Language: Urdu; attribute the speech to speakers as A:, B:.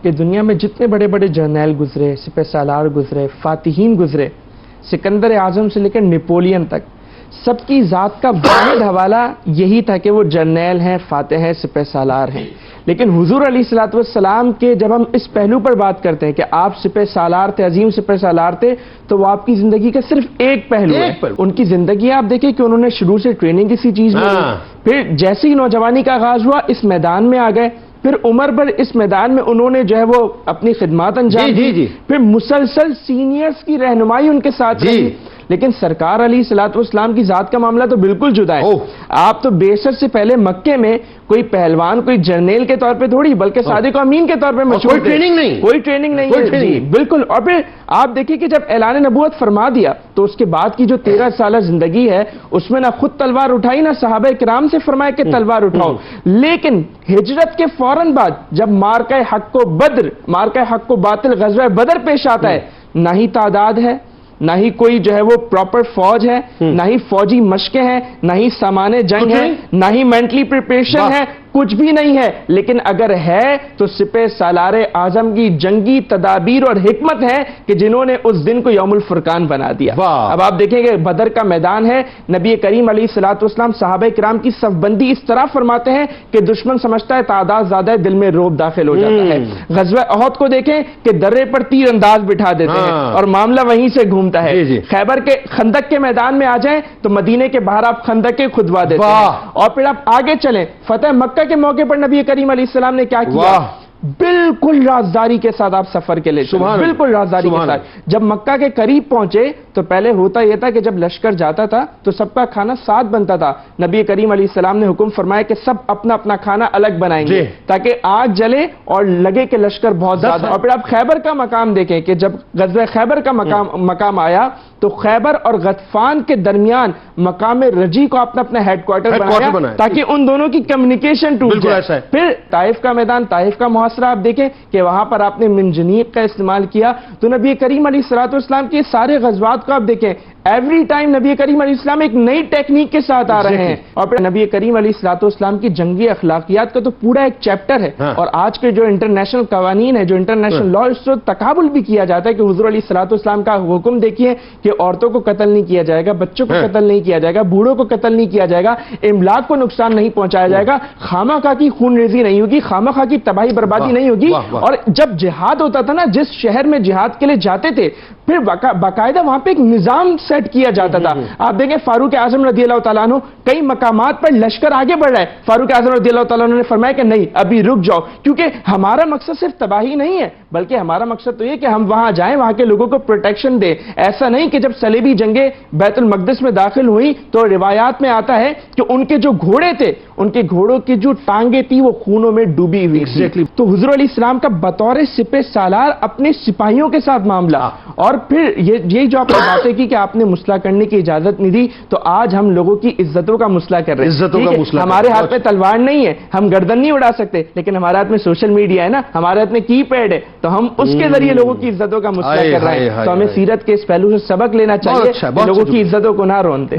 A: کہ دنیا میں جتنے بڑے بڑے جرنیل گزرے، سپہ سالار گزرے، فاتحین گزرے، سکندر اعظم سے لے کر نیپولین تک، سب کی ذات کا واحد حوالہ یہی تھا کہ وہ جرنیل ہیں، فاتح ہیں، سپہ سالار ہیں۔ لیکن حضور علیہ الصلوۃ والسلام کے جب ہم اس پہلو پر بات کرتے ہیں کہ آپ سپہ سالار تھے، عظیم سپہ سالار تھے، تو وہ آپ کی زندگی کا صرف ایک پہلو ہے۔ ان کی زندگی آپ دیکھیں کہ انہوں نے شروع سے ٹریننگ کسی چیز میں، پھر جیسے ہی نوجوانی کا آغاز ہوا اس میدان میں آ گئے، پھر عمر بھر اس میدان میں انہوں نے جو ہے وہ اپنی خدمات انجام دی، پھر مسلسل سینئرز کی رہنمائی ان کے ساتھ رہی۔ لیکن سرکار علیہ الصلوۃ والسلام کی ذات کا معاملہ تو بالکل جدا ہے۔ آپ تو بعثت سے پہلے مکے میں کوئی پہلوان، کوئی جرنیل کے طور پہ تھوڑی بلکہ صادق و امین کے طور پہ مشہور، کوئی ٹریننگ نہیں ہے جی بالکل۔ اور پھر آپ دیکھیں کہ جب اعلان نبوت فرما دیا تو اس کے بعد کی جو 13 سالہ زندگی ہے اس میں نہ خود تلوار اٹھائی، نہ صحابہ کرام سے فرمایا کہ تلوار اٹھاؤ۔ لیکن ہجرت کے فوراً بعد جب مارکہ حق و باطل غزوہ بدر پیش آتا ہے، نہ ہی تعداد ہے، نہ ہی کوئی جو ہے وہ پراپر فوج ہے، نہ ہی فوجی مشقیں ہیں، نہ ہی سامان جنگ ہے، نہ ہی مینٹلی پریپریشن ہے، کچھ بھی نہیں ہے۔ لیکن اگر ہے تو سپہ سالار اعظم کی جنگی تدابیر اور حکمت ہے کہ جنہوں نے اس دن کو یوم الفرقان بنا دیا۔ اب آپ دیکھیں گے بدر کا میدان ہے، نبی کریم علیہ الصلوۃ والسلام صحابہ کرام کی صف بندی اس طرح فرماتے ہیں کہ دشمن سمجھتا ہے تعداد زیادہ ہے، دل میں رعب داخل ہو جاتا ہے۔ غزوہ احد کو دیکھیں کہ درے پر تیر انداز بٹھا دیتے ہیں اور معاملہ وہیں سے گھومتا ہے۔ خیبر کے خندق کے میدان میں آ جائیں تو مدینے کے باہر آپ خندقیں کھدوا دیتے ہیں، اور پھر آپ آگے چلیں فتح مکہ کے موقع پر نبی کریم علیہ السلام نے کیا کیا؟ بالکل رازداری کے ساتھ آپ سفر کے لیے چلے، بالکل رازداری کے ساتھ۔ جب مکہ کے قریب پہنچے تو پہلے ہوتا یہ تھا کہ جب لشکر جاتا تھا تو سب کا کھانا ساتھ بنتا تھا۔ نبی کریم علیہ السلام نے حکم فرمایا کہ سب اپنا اپنا کھانا الگ بنائیں گے تاکہ آگ جلے اور لگے کہ لشکر بہت زیادہ۔ اور پھر آپ خیبر کا مقام دیکھیں کہ جب غزوہ خیبر کا مقام آیا تو خیبر اور غطفان کے درمیان مقام رجی کو اپنا ہیڈ کوارٹر بنایا تاکہ ان دونوں کی کمیونیکیشن ٹوٹ جائے۔ پھر طائف کا میدان، طائف کا محاصرہ آپ دیکھیں کہ وہاں پر آپ نے منجنیق کا استعمال کیا۔ تو نبی کریم علیہ الصلوۃ والسلام کے سارے غزوات کو آپ دیکھیں، ایوری ٹائم نبی کریم علیہ السلام ایک نئی ٹیکنیک کے ساتھ آ رہے ہیں۔ اور پھر نبی کریم علیہ الصلوۃ والسلام کی جنگی اخلاقیات کا تو پورا ایک چیپٹر ہے، اور آج کے جو انٹرنیشنل قوانین ہے، جو انٹرنیشنل لا، اس سے تقابل بھی کیا جاتا ہے کہ حضور علیہ الصلوۃ والسلام کا حکم دیکھیے کہ عورتوں کو قتل نہیں کیا جائے گا، بچوں کو قتل نہیں کیا جائے گا، بوڑھوں کو قتل نہیں کیا جائے گا، املاک کو نقصان نہیں پہنچایا جائے گا، خواہ خواہ کی خون ریزی نہیں ہوگی، خواہ خواہ کی تباہی بربادی نہیں ہوگی۔ اور جب جہاد ہوتا تھا نا، جس شہر میں جہاد کے لیے جاتے تھے پھر باقاعدہ وہاں پہ ایک نظام سیٹ کیا جاتا تھا۔ آپ دیکھیں فاروق اعظم رضی اللہ تعالیٰ عنہ کئی مقامات پر لشکر آگے بڑھ رہا ہے، فاروق اعظم رضی اللہ تعالیٰ عنہ نے فرمایا کہ نہیں ابھی رک جاؤ، کیونکہ ہمارا مقصد صرف تباہی نہیں ہے بلکہ ہمارا مقصد تو یہ کہ ہم وہاں جائیں، وہاں کے لوگوں کو پروٹیکشن دیں۔ ایسا نہیں کہ جب صلیبی جنگیں بیت المقدس میں داخل ہوئی تو روایات میں آتا ہے کہ ان کے جو گھوڑے تھے، ان کے گھوڑوں کی جو ٹانگیں تھی وہ خونوں میں ڈوبی ہوئی تھی۔ تو حضور علیہ السلام کا بطور سپہ سالار اپنے سپاہیوں کے ساتھ معاملہ، اور پھر یہ جو آپ نے باتیں کی کہ آپ نے مسئلہ کرنے کی اجازت نہیں دی، تو آج ہم لوگوں کی عزتوں کا مسئلہ کر رہے ہیں۔ ہمارے ہاتھ میں تلوار نہیں ہے، ہم گردن نہیں اڑا سکتے، لیکن ہمارے ہاتھ میں سوشل میڈیا ہے نا، ہمارے ہاتھ میں کی پیڈ ہے، تو ہم اس کے ذریعے لوگوں کی عزتوں کا مسئلہ کر رہے ہیں۔ تو ہمیں سیرت کے اس پہلو سے سبق لینا چاہیے، لوگوں کی عزتوں کو نہ رون دیں۔